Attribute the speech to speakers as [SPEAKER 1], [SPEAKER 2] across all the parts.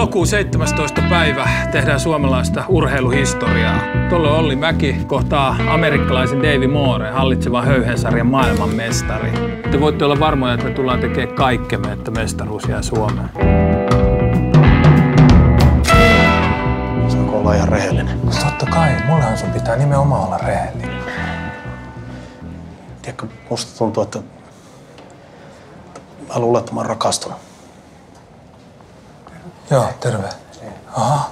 [SPEAKER 1] Elokuun 17. päivä tehdään suomalaista urheiluhistoriaa. Tuolloin Olli Mäki kohtaa amerikkalaisen Davey Moore, hallitsevan höyhensarjan maailmanmestari. Te voitte olla varmoja, että me tullaan tekemään kaikkemme, että mestaruus jää Suomeen.
[SPEAKER 2] Saanko olla ihan rehellinen?
[SPEAKER 3] Totta kai, mullehan sun pitää nimenomaan olla rehellinen.
[SPEAKER 2] Tiedätkö, musta tuntuu, että mä luulen, että mä oon rakastunut.
[SPEAKER 3] Joo, terve. Aha.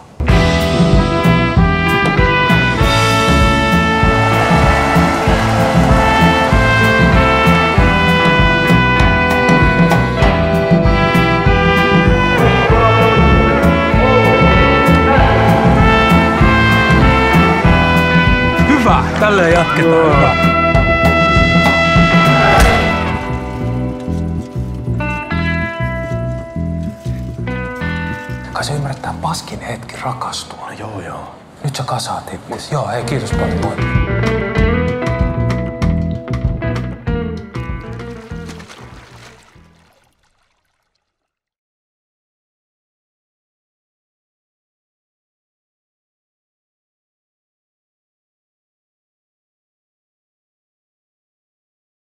[SPEAKER 1] Hyvä! Tälleen jatketaan. Hyvä.
[SPEAKER 3] Kai sä ymmärrät tää paskin hetki rakastua.
[SPEAKER 2] No joo.
[SPEAKER 3] Nyt sä kasaat itses. Joo, hei, kiitos paljon. Moi.